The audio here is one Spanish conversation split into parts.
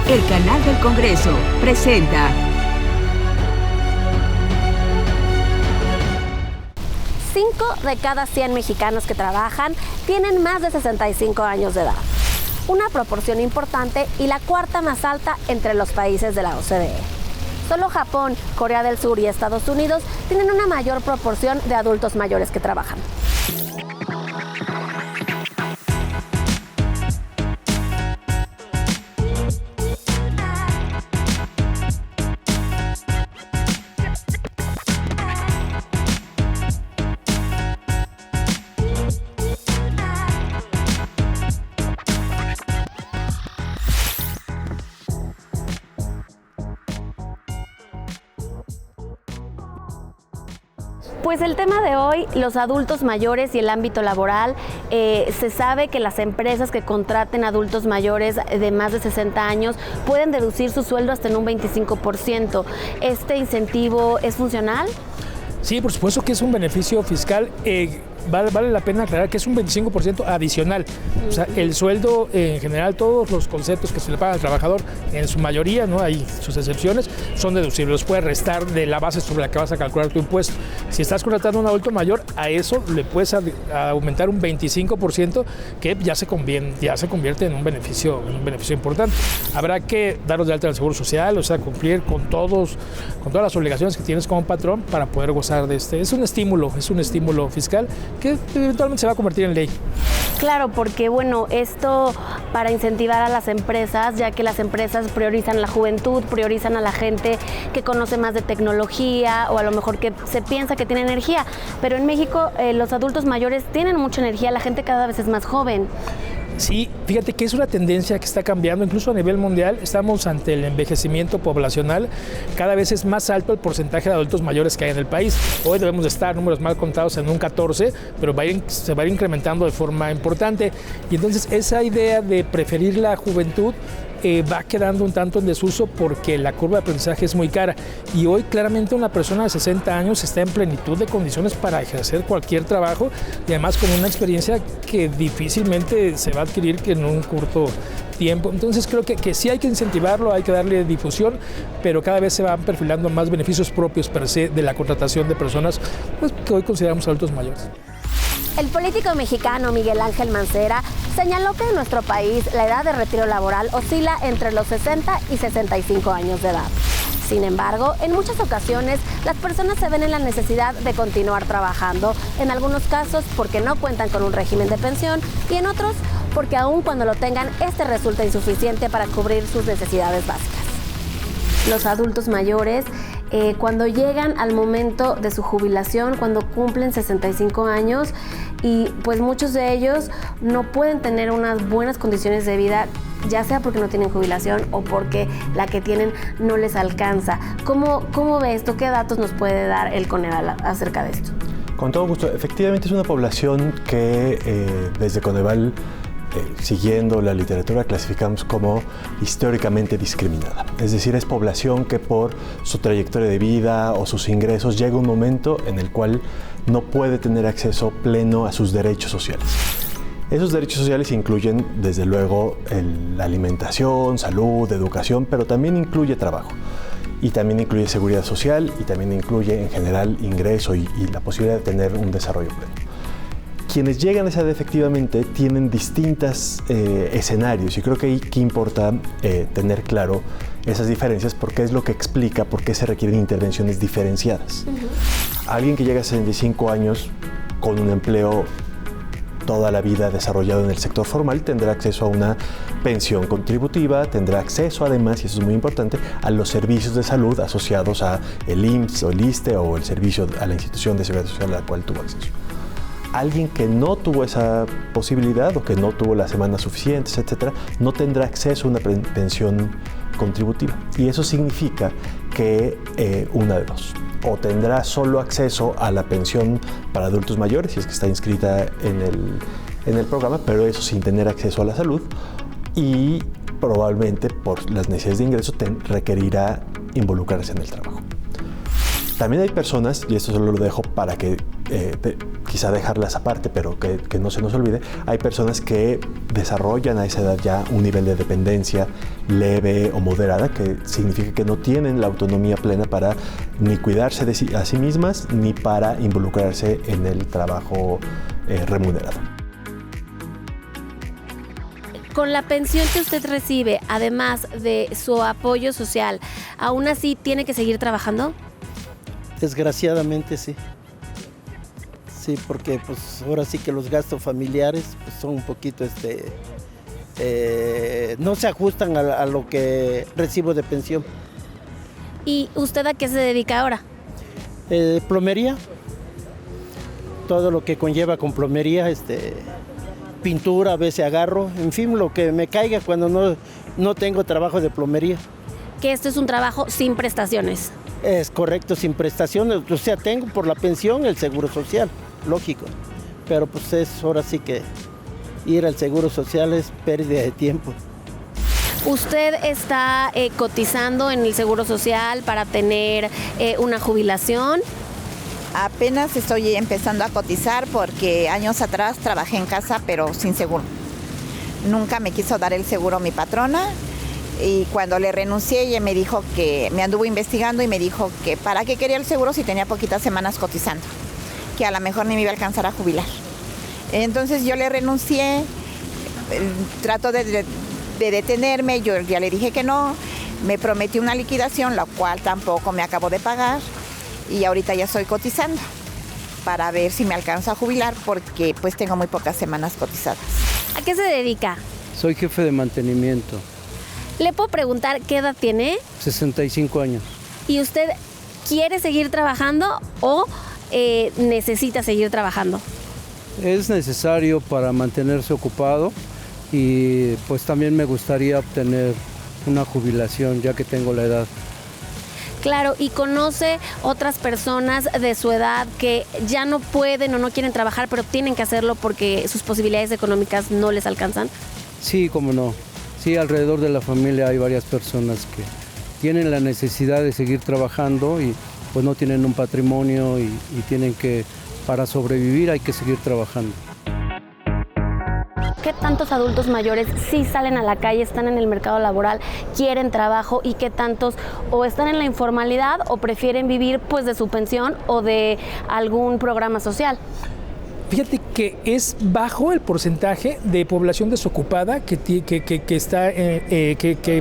El canal del Congreso presenta 5 de cada 100 mexicanos que trabajan tienen más de 65 años de edad. Una proporción importante y la cuarta más alta entre los países de la OCDE. Solo Japón, Corea del Sur y Estados Unidos tienen una mayor proporción de adultos mayores que trabajan. Pues el tema de hoy, los adultos mayores y el ámbito laboral. Se sabe que las empresas que contraten adultos mayores de más de 60 años pueden deducir su sueldo hasta en un 25%. ¿Este incentivo es funcional? Sí, por supuesto que es un beneficio fiscal. Vale la pena aclarar que es un 25% adicional. O sea, el sueldo en general, todos los conceptos que se le paga al trabajador, en su mayoría, no hay sus excepciones, son deducibles. Los puedes restar de la base sobre la que vas a calcular tu impuesto. Si estás contratando a un adulto mayor, a eso le puedes aumentar un 25%, que ya se convierte en un beneficio importante. Habrá que darlos de alta en el Seguro Social, o sea, cumplir con todas las obligaciones que tienes como patrón para poder gozar de este. Es un estímulo fiscal que eventualmente se va a convertir en ley. Claro, porque bueno, esto para incentivar a las empresas, ya que las empresas priorizan la juventud, priorizan a la gente que conoce más de tecnología o a lo mejor que se piensa que tiene energía, pero en México los adultos mayores tienen mucha energía, la gente cada vez es más joven. Sí, fíjate que es una tendencia que está cambiando, incluso a nivel mundial. Estamos ante el envejecimiento poblacional. Cada vez es más alto el porcentaje de adultos mayores que hay en el país. Hoy debemos de estar, números mal contados, en un 14, pero se va a ir incrementando de forma importante. Y entonces esa idea de preferir la juventud va quedando un tanto en desuso porque la curva de aprendizaje es muy cara. Y hoy claramente una persona de 60 años está en plenitud de condiciones para ejercer cualquier trabajo y además con una experiencia que difícilmente se va a adquirir que en un corto tiempo. Entonces creo que sí hay que incentivarlo, hay que darle difusión, pero cada vez se van perfilando más beneficios propios per se de la contratación de personas pues, que hoy consideramos adultos mayores. El político mexicano Miguel Ángel Mancera señaló que en nuestro país la edad de retiro laboral oscila entre los 60 y 65 años de edad. Sin embargo, en muchas ocasiones las personas se ven en la necesidad de continuar trabajando, en algunos casos porque no cuentan con un régimen de pensión y en otros porque aun cuando lo tengan, este resulta insuficiente para cubrir sus necesidades básicas. Los adultos mayores cuando llegan al momento de su jubilación, cuando cumplen 65 años y pues muchos de ellos no pueden tener unas buenas condiciones de vida, ya sea porque no tienen jubilación o porque la que tienen no les alcanza. ¿Cómo ve esto? ¿Qué datos nos puede dar el Coneval acerca de esto? Con todo gusto. Efectivamente es una población que desde Coneval, siguiendo la literatura, clasificamos como históricamente discriminada. Es decir, es población que por su trayectoria de vida o sus ingresos llega un momento en el cual no puede tener acceso pleno a sus derechos sociales. Esos derechos sociales incluyen, desde luego, la alimentación, salud, educación, pero también incluye trabajo. Y también incluye seguridad social y también incluye, en general, ingreso y la posibilidad de tener un desarrollo pleno. Quienes llegan a esa edad efectivamente tienen distintos escenarios y creo que hay que importa tener claro esas diferencias porque es lo que explica por qué se requieren intervenciones diferenciadas. Alguien que llega a 65 años con un empleo toda la vida desarrollado en el sector formal tendrá acceso a una pensión contributiva, tendrá acceso además, y eso es muy importante, a los servicios de salud asociados a el IMSS o el ISSSTE o el servicio a la institución de seguridad social a la cual tuvo acceso. Alguien que no tuvo esa posibilidad o que no tuvo las semanas suficientes, etcétera, no tendrá acceso a una pensión contributiva. Y eso significa que una de dos. O tendrá solo acceso a la pensión para adultos mayores, si es que está inscrita en el programa, pero eso sin tener acceso a la salud. Y probablemente por las necesidades de ingreso requerirá involucrarse en el trabajo. También hay personas, y esto solo lo dejo para que quizá dejarlas aparte, pero que no se nos olvide, hay personas que desarrollan a esa edad ya un nivel de dependencia leve o moderada, que significa que no tienen la autonomía plena para ni cuidarse a sí mismas, ni para involucrarse en el trabajo remunerado. Con la pensión que usted recibe, además de su apoyo social, ¿aún así tiene que seguir trabajando? Desgraciadamente sí. Sí, porque pues ahora sí que los gastos familiares pues, son un poquito, no se ajustan a lo que recibo de pensión. ¿Y usted a qué se dedica ahora? Plomería, todo lo que conlleva con plomería, pintura, a veces agarro, en fin, lo que me caiga cuando no tengo trabajo de plomería. Que esto es un trabajo sin prestaciones. Es correcto, sin prestaciones, o sea, tengo por la pensión el seguro social, lógico, pero pues es ahora sí que ir al seguro social es pérdida de tiempo. ¿Usted está cotizando en el seguro social para tener una jubilación? Apenas estoy empezando a cotizar porque años atrás trabajé en casa pero sin seguro. Nunca me quiso dar el seguro mi patrona y cuando le renuncié ella me dijo que me anduvo investigando y me dijo que para qué quería el seguro si tenía poquitas semanas cotizando, que a lo mejor ni me iba a alcanzar a jubilar. Entonces yo le renuncié, trato de detenerme, yo ya le dije que no, me prometió una liquidación, la cual tampoco me acabó de pagar. Y ahorita ya estoy cotizando para ver si me alcanzo a jubilar porque pues tengo muy pocas semanas cotizadas. ¿A qué se dedica? Soy jefe de mantenimiento. ¿Le puedo preguntar qué edad tiene? 65 años. ¿Y usted quiere seguir trabajando o necesita seguir trabajando? Es necesario para mantenerse ocupado y pues también me gustaría obtener una jubilación ya que tengo la edad. Claro, ¿y conoce otras personas de su edad que ya no pueden o no quieren trabajar, pero tienen que hacerlo porque sus posibilidades económicas no les alcanzan? Sí, cómo no. Sí, alrededor de la familia hay varias personas que tienen la necesidad de seguir trabajando y pues no tienen un patrimonio y tienen que, para sobrevivir hay que seguir trabajando. ¿Qué tantos adultos mayores sí salen a la calle, están en el mercado laboral, quieren trabajo y qué tantos o están en la informalidad o prefieren vivir pues de su pensión o de algún programa social? Fíjate que es bajo el porcentaje de población desocupada que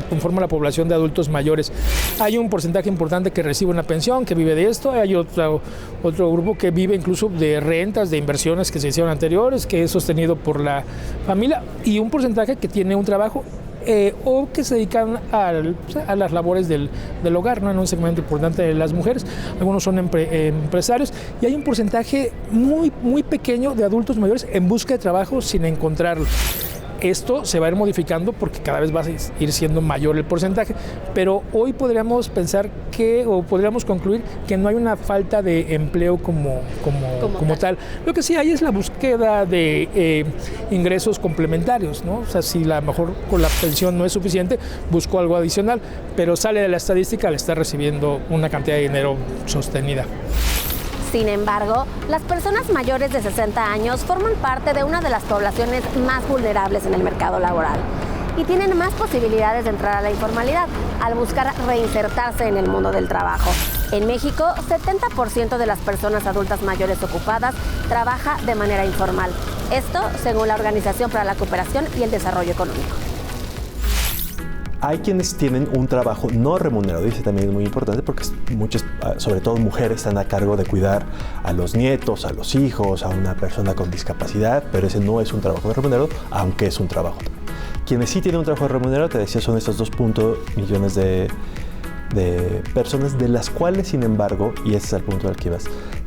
conforma la población de adultos mayores. Hay un porcentaje importante que recibe una pensión, que vive de esto. Hay otro grupo que vive incluso de rentas, de inversiones que se hicieron anteriores, que es sostenido por la familia, y un porcentaje que tiene un trabajo o que se dedican a las labores del hogar, ¿no? En un segmento importante de las mujeres. Algunos son empresarios y hay un porcentaje muy, muy pequeño de adultos mayores en busca de trabajo sin encontrarlo. Esto se va a ir modificando porque cada vez va a ir siendo mayor el porcentaje, pero hoy podríamos pensar o podríamos concluir que no hay una falta de empleo como tal. Lo que sí hay es la búsqueda de ingresos complementarios, ¿no? O sea, si a lo mejor con la pensión no es suficiente, busco algo adicional, pero sale de la estadística al estar recibiendo una cantidad de dinero sostenida. Sin embargo, las personas mayores de 60 años forman parte de una de las poblaciones más vulnerables en el mercado laboral y tienen más posibilidades de entrar a la informalidad al buscar reinsertarse en el mundo del trabajo. En México, 70% de las personas adultas mayores ocupadas trabaja de manera informal. Esto según la Organización para la Cooperación y el Desarrollo Económico. Hay quienes tienen un trabajo no remunerado, y ese también es muy importante porque muchas, sobre todo mujeres, están a cargo de cuidar a los nietos, a los hijos, a una persona con discapacidad, pero ese no es un trabajo remunerado, aunque es un trabajo. Quienes sí tienen un trabajo remunerado, te decía, son estos 2 millones de personas, de las cuales, sin embargo, y ese es el punto al que ibas,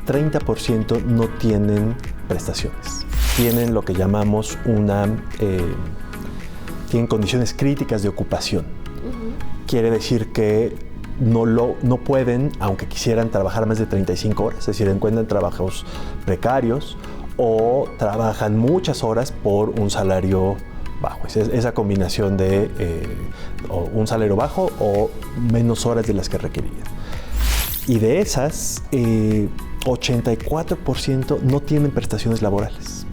30% no tienen prestaciones. Tienen lo que llamamos tienen condiciones críticas de ocupación. Quiere decir que no pueden, aunque quisieran trabajar más de 35 horas, es decir, encuentran trabajos precarios o trabajan muchas horas por un salario bajo. Esa combinación de un salario bajo o menos horas de las que requerirían. Y de esas, 84% no tienen prestaciones laborales.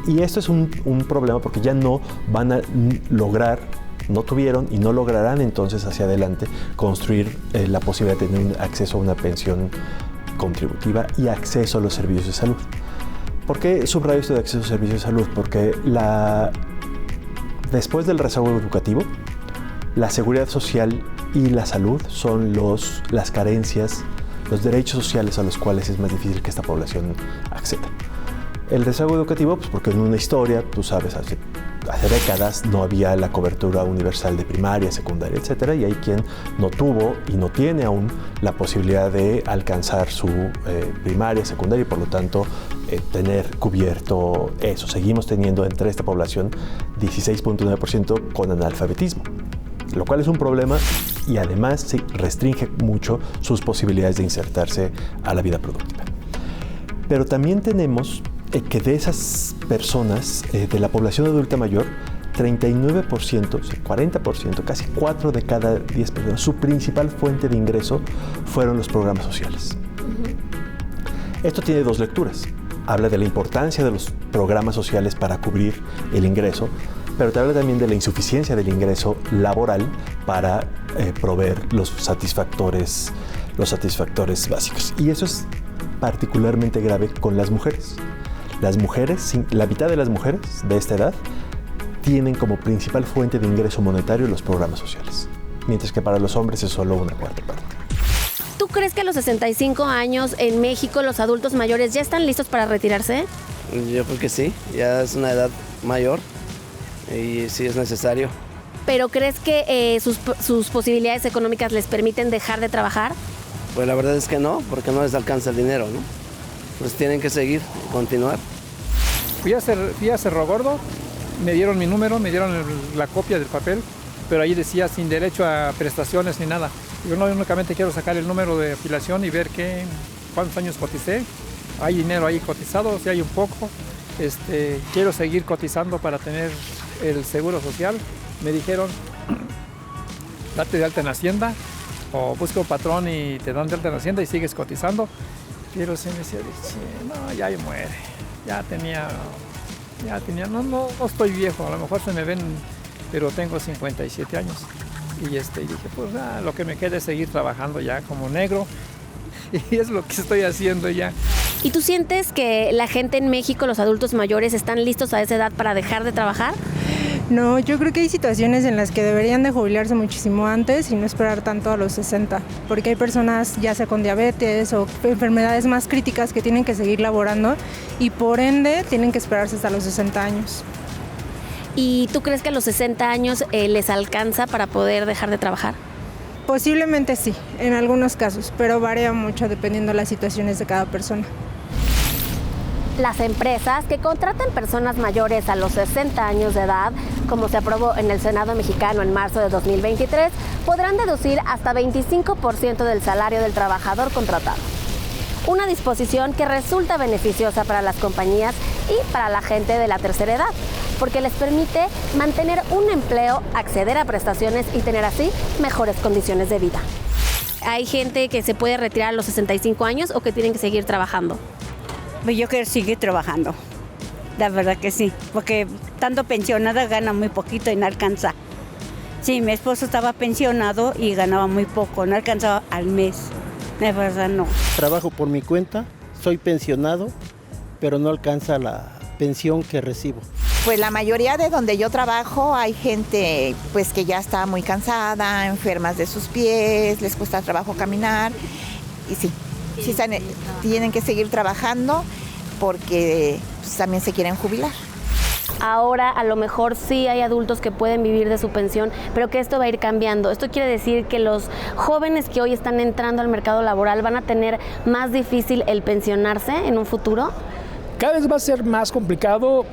Y esto es un problema porque ya no van a lograr, no tuvieron y no lograrán entonces hacia adelante construir la posibilidad de tener un acceso a una pensión contributiva y acceso a los servicios de salud. ¿Por qué subrayo esto de acceso a servicios de salud? Porque después del rezago educativo, la seguridad social y la salud son las carencias, los derechos sociales a los cuales es más difícil que esta población acceda. El rezago educativo, pues porque en una historia, tú sabes, hace décadas no había la cobertura universal de primaria, secundaria, etcétera, y hay quien no tuvo y no tiene aún la posibilidad de alcanzar su primaria, secundaria y por lo tanto tener cubierto eso. Seguimos teniendo entre esta población 16.9% con analfabetismo, lo cual es un problema y además se restringe mucho sus posibilidades de insertarse a la vida productiva. Pero también tenemos que de esas personas, de la población adulta mayor, 39%, 40%, casi 4 de cada 10 personas, su principal fuente de ingreso fueron los programas sociales. Esto tiene dos lecturas. Habla de la importancia de los programas sociales para cubrir el ingreso, pero te habla también de la insuficiencia del ingreso laboral para proveer los satisfactores básicos. Y eso es particularmente grave con las mujeres. Las mujeres, la mitad de las mujeres de esta edad tienen como principal fuente de ingreso monetario los programas sociales, mientras que para los hombres es solo una cuarta parte. ¿Tú crees que a los 65 años en México los adultos mayores ya están listos para retirarse? Yo creo que sí, ya es una edad mayor y sí es necesario. ¿Pero crees que sus posibilidades económicas les permiten dejar de trabajar? Pues la verdad es que no, porque no les alcanza el dinero, ¿no? Pues tienen que seguir, continuar. Fui a Cerro Gordo, me dieron mi número, me dieron la copia del papel, pero ahí decía sin derecho a prestaciones ni nada. Yo no únicamente quiero sacar el número de afiliación y ver cuántos años coticé. Hay dinero ahí cotizado, si hay un poco. Quiero seguir cotizando para tener el seguro social. Me dijeron, date de alta en Hacienda o busca un patrón y te dan de alta en Hacienda y sigues cotizando. Pero se me decía, no, ya ahí muere. Ya tenía, no estoy viejo, a lo mejor se me ven, pero tengo 57 años. Y dije, pues lo que me queda es seguir trabajando ya como negro. Y es lo que estoy haciendo ya. ¿Y tú sientes que la gente en México, los adultos mayores, están listos a esa edad para dejar de trabajar? No, yo creo que hay situaciones en las que deberían de jubilarse muchísimo antes y no esperar tanto a los 60, porque hay personas ya sea con diabetes o enfermedades más críticas que tienen que seguir laborando y por ende tienen que esperarse hasta los 60 años. ¿Y tú crees que a los 60 años les alcanza para poder dejar de trabajar? Posiblemente sí, en algunos casos, pero varía mucho dependiendo de las situaciones de cada persona. Las empresas que contratan personas mayores a los 60 años de edad, como se aprobó en el Senado mexicano en marzo de 2023, podrán deducir hasta 25% del salario del trabajador contratado. Una disposición que resulta beneficiosa para las compañías y para la gente de la tercera edad, porque les permite mantener un empleo, acceder a prestaciones y tener así mejores condiciones de vida. ¿Hay gente que se puede retirar a los 65 años o que tienen que seguir trabajando? Yo quiero seguir trabajando, la verdad que sí, porque estando pensionada gana muy poquito y no alcanza. Sí, mi esposo estaba pensionado y ganaba muy poco, no alcanzaba al mes, de verdad no. Trabajo por mi cuenta, soy pensionado, pero no alcanza la pensión que recibo. Pues la mayoría de donde yo trabajo hay gente pues que ya está muy cansada, enfermas de sus pies, les cuesta trabajo caminar y sí tienen que seguir trabajando porque pues, también se quieren jubilar. Ahora a lo mejor sí hay adultos que pueden vivir de su pensión, pero que esto va a ir cambiando. Esto quiere decir que los jóvenes que hoy están entrando al mercado laboral van a tener más difícil el pensionarse en un futuro. Cada vez va a ser más complicado.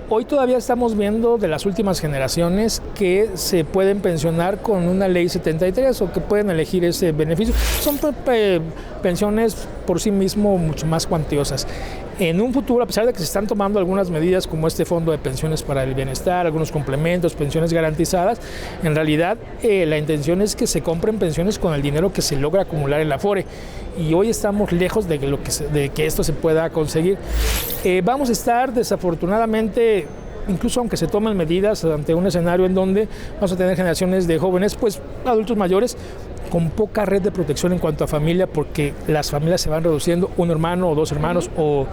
Hoy todavía estamos viendo de las últimas generaciones que se pueden pensionar con una ley 73 o que pueden elegir ese beneficio. Son pensiones por sí mismo mucho más cuantiosas. En un futuro, a pesar de que se están tomando algunas medidas como este fondo de pensiones para el bienestar, algunos complementos, pensiones garantizadas, en realidad la intención es que se compren pensiones con el dinero que se logra acumular en la Afore. Y hoy estamos lejos de que esto se pueda conseguir. Vamos a estar desafortunadamente, incluso aunque se tomen medidas ante un escenario en donde vamos a tener generaciones de jóvenes, pues adultos mayores, con poca red de protección en cuanto a familia, porque las familias se van reduciendo, un hermano o dos hermanos o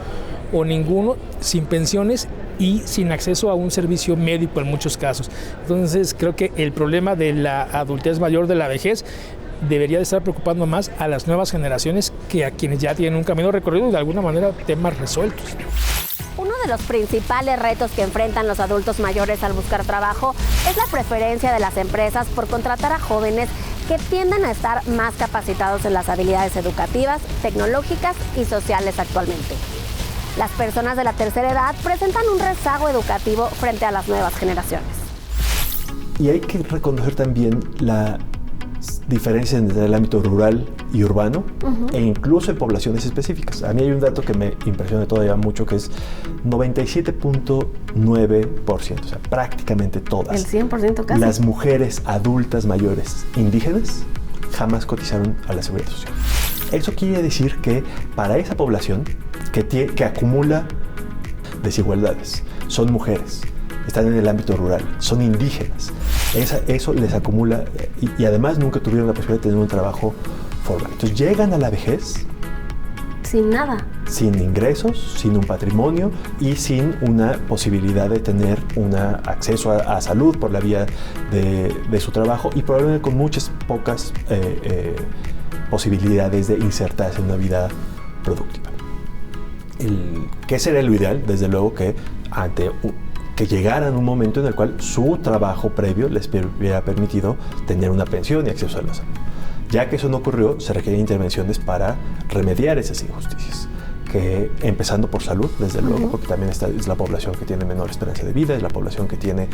ninguno, sin pensiones y sin acceso a un servicio médico en muchos casos. Entonces creo que el problema de la adultez mayor, de la vejez, debería de estar preocupando más a las nuevas generaciones que a quienes ya tienen un camino recorrido y de alguna manera temas resueltos. Uno de los principales retos que enfrentan los adultos mayores al buscar trabajo es la preferencia de las empresas por contratar a jóvenes que tienden a estar más capacitados en las habilidades educativas, tecnológicas y sociales actualmente. Las personas de la tercera edad presentan un rezago educativo frente a las nuevas generaciones. Y hay que reconocer también la diferencia entre el ámbito rural y urbano, e incluso en poblaciones específicas. A mí hay un dato que me impresiona todavía mucho, que es 97.9%, o sea, prácticamente todas. El 100% casi. Las mujeres adultas mayores indígenas jamás cotizaron a la Seguridad Social. Eso quiere decir que para esa población que acumula desigualdades, son mujeres, están en el ámbito rural, son indígenas, eso les acumula y además nunca tuvieron la posibilidad de tener un trabajo formal. Entonces llegan a la vejez sin nada, sin ingresos, sin un patrimonio y sin una posibilidad de tener un acceso a salud por la vía de su trabajo y probablemente con pocas posibilidades de insertarse en una vida productiva. ¿Qué sería lo ideal? Desde luego que que llegaran a un momento en el cual su trabajo previo les hubiera permitido tener una pensión y acceso a la salud. Ya que eso no ocurrió, se requieren intervenciones para remediar esas injusticias, que empezando por salud, desde luego, porque también es la población que tiene menor esperanza de vida, es la población que tiene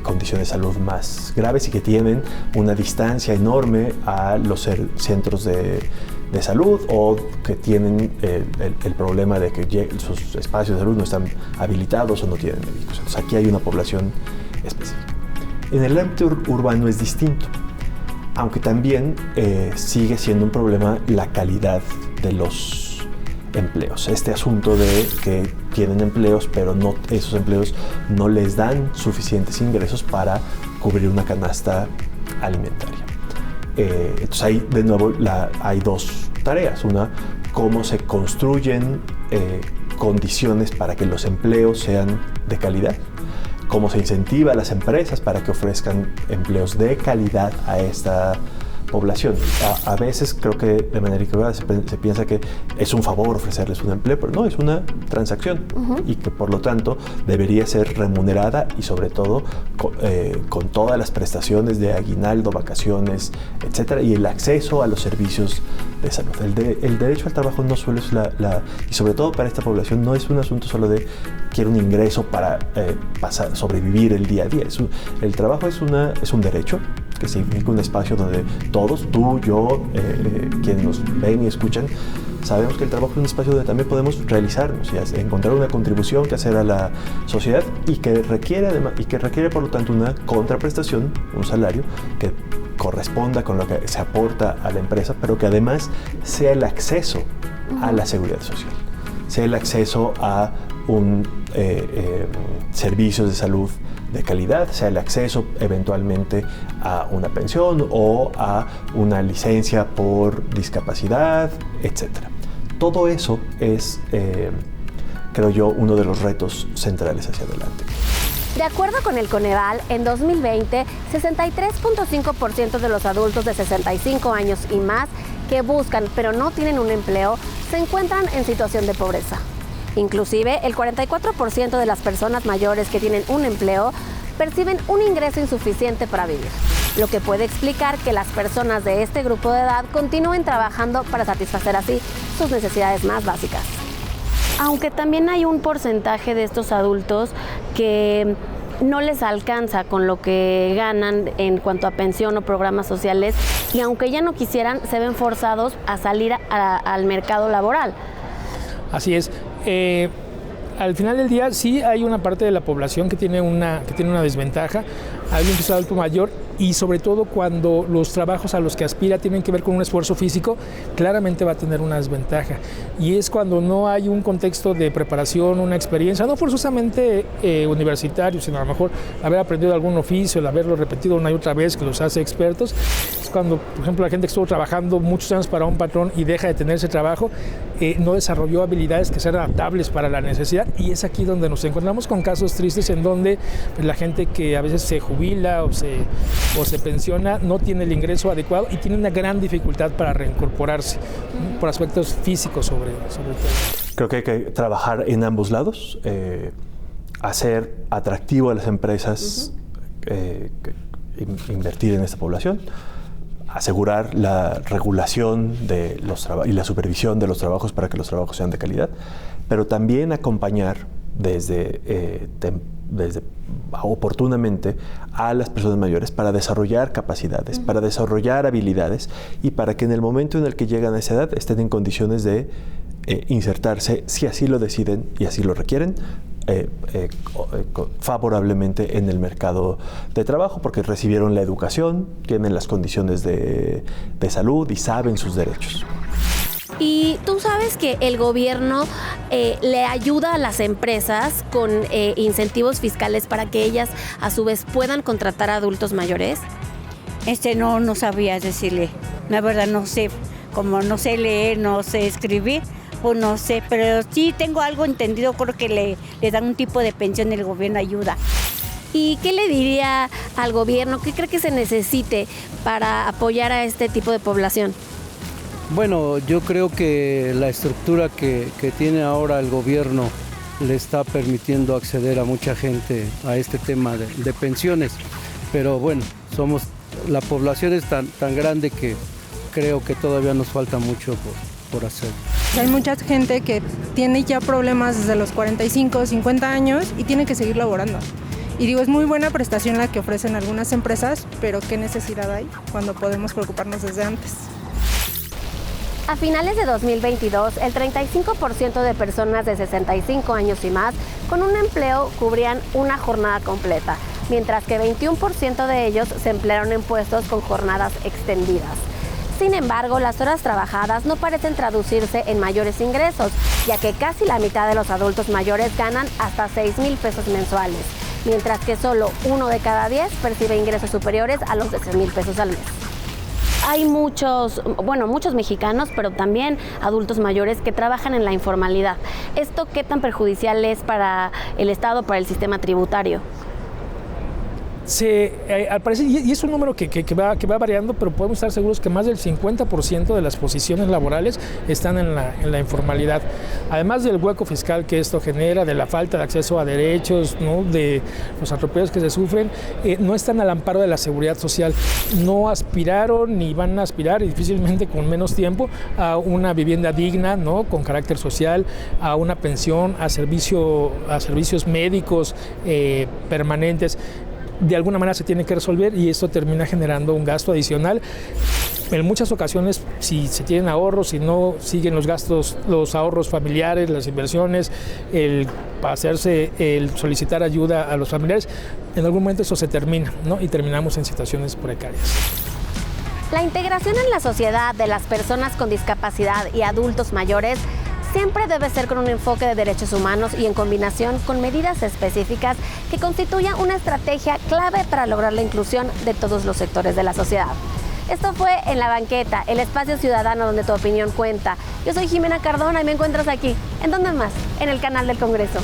condiciones de salud más graves y que tienen una distancia enorme a los centros de salud o que tienen el problema de que sus espacios de salud no están habilitados o no tienen médicos. Entonces aquí hay una población específica. En el ámbito urbano es distinto, aunque también sigue siendo un problema la calidad de los empleos. Este asunto de que tienen empleos, pero esos empleos no les dan suficientes ingresos para cubrir una canasta alimentaria. Entonces ahí de nuevo hay dos tareas. Una, cómo se construyen condiciones para que los empleos sean de calidad, cómo se incentiva a las empresas para que ofrezcan empleos de calidad a esta población. A veces creo que de manera equivocada se piensa que es un favor ofrecerles un empleo, pero no, es una transacción y que por lo tanto debería ser remunerada y sobre todo con todas las prestaciones de aguinaldo, vacaciones, etcétera, y el acceso a los servicios de salud. El derecho al trabajo no solo es y sobre todo para esta población no es un asunto solo de quiero un ingreso para sobrevivir el día a día. El trabajo es un derecho que significa un espacio donde todos, tú, yo, quienes nos ven y escuchan, sabemos que el trabajo es un espacio donde también podemos realizarnos y encontrar una contribución que hacer a la sociedad y que requiere por lo tanto una contraprestación, un salario que corresponda con lo que se aporta a la empresa, pero que además sea el acceso a la seguridad social, sea el acceso a servicios de salud de calidad, sea el acceso eventualmente a una pensión o a una licencia por discapacidad, etc. Todo eso es, creo yo, uno de los retos centrales hacia adelante. De acuerdo con el Coneval, en 2020, 63.5% de los adultos de 65 años y más que buscan pero no tienen un empleo se encuentran en situación de pobreza. Inclusive, el 44% de las personas mayores que tienen un empleo perciben un ingreso insuficiente para vivir, lo que puede explicar que las personas de este grupo de edad continúen trabajando para satisfacer así sus necesidades más básicas. Aunque también hay un porcentaje de estos adultos que no les alcanza con lo que ganan en cuanto a pensión o programas sociales y aunque ya no quisieran, se ven forzados a salir al mercado laboral. Así es. Al final del día sí hay una parte de la población que tiene una desventaja, alguien que es adulto mayor y sobre todo cuando los trabajos a los que aspira tienen que ver con un esfuerzo físico, claramente va a tener una desventaja. Y es cuando no hay un contexto de preparación, una experiencia, no forzosamente universitario, sino a lo mejor haber aprendido algún oficio, el haberlo repetido una y otra vez que los hace expertos. Es cuando, por ejemplo, la gente que estuvo trabajando muchos años para un patrón y deja de tener ese trabajo, no desarrolló habilidades que sean adaptables para la necesidad y es aquí donde nos encontramos con casos tristes en donde pues, la gente que a veces se jubila o se pensiona no tiene el ingreso adecuado y tiene una gran dificultad para reincorporarse, por aspectos físicos sobre todo. Creo que hay que trabajar en ambos lados, hacer atractivo a las empresas invertir en esta población, asegurar la regulación de y la supervisión de los trabajos para que los trabajos sean de calidad, pero también acompañar desde oportunamente a las personas mayores para desarrollar capacidades, para desarrollar habilidades y para que en el momento en el que llegan a esa edad estén en condiciones de insertarse, si así lo deciden y así lo requieren, favorablemente en el mercado de trabajo porque recibieron la educación, tienen las condiciones de salud y saben sus derechos. Y tú sabes que el gobierno le ayuda a las empresas con incentivos fiscales para que ellas a su vez puedan contratar a adultos mayores. No sabía decirle, la verdad no sé, como no sé leer, no sé escribir, pues no sé, pero sí tengo algo entendido, creo que le dan un tipo de pensión, el gobierno ayuda. ¿Y qué le diría al gobierno? ¿Qué cree que se necesite para apoyar a este tipo de población? Bueno, yo creo que la estructura que tiene ahora el gobierno le está permitiendo acceder a mucha gente a este tema de pensiones, pero bueno, la población es tan grande que creo que todavía nos falta mucho por hacer. Hay mucha gente que tiene ya problemas desde los 45, 50 años y tiene que seguir laborando. Y digo, es muy buena prestación la que ofrecen algunas empresas, pero ¿qué necesidad hay cuando podemos preocuparnos desde antes? A finales de 2022, el 35% de personas de 65 años y más con un empleo cubrían una jornada completa, mientras que 21% de ellos se emplearon en puestos con jornadas extendidas. Sin embargo, las horas trabajadas no parecen traducirse en mayores ingresos, ya que casi la mitad de los adultos mayores ganan hasta 6,000 pesos mensuales, mientras que solo 1 de cada 10 percibe ingresos superiores a los 13,000 pesos al mes. Hay muchos mexicanos, pero también adultos mayores que trabajan en la informalidad. ¿Esto qué tan perjudicial es para el Estado, para el sistema tributario? Al parecer, y es un número que va variando, pero podemos estar seguros que más del 50% de las posiciones laborales están en la informalidad. Además del hueco fiscal que esto genera, de la falta de acceso a derechos, ¿no? De los atropellos que se sufren, no están al amparo de la seguridad social. No aspiraron ni van a aspirar, y difícilmente con menos tiempo, a una vivienda digna, ¿no? Con carácter social, a una pensión, a servicios médicos permanentes. De alguna manera se tiene que resolver y esto termina generando un gasto adicional. En muchas ocasiones, si se tienen ahorros, si no siguen los gastos, los ahorros familiares, las inversiones, el solicitar ayuda a los familiares, en algún momento eso se termina, ¿no? Y terminamos en situaciones precarias. La integración en la sociedad de las personas con discapacidad y adultos mayores siempre debe ser con un enfoque de derechos humanos y en combinación con medidas específicas que constituyan una estrategia clave para lograr la inclusión de todos los sectores de la sociedad. Esto fue En la Banqueta, el espacio ciudadano donde tu opinión cuenta. Yo soy Jimena Cardona y me encuentras aquí. ¿En dónde más? En el canal del Congreso.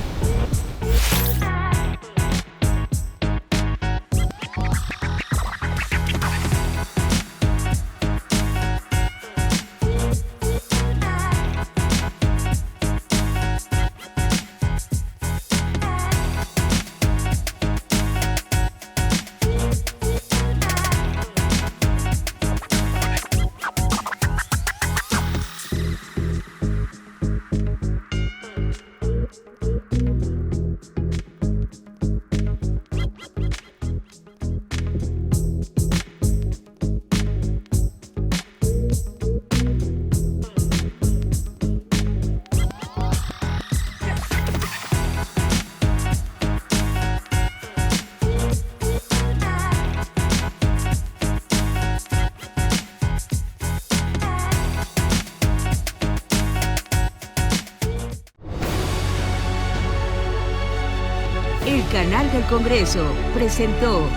del Congreso presentó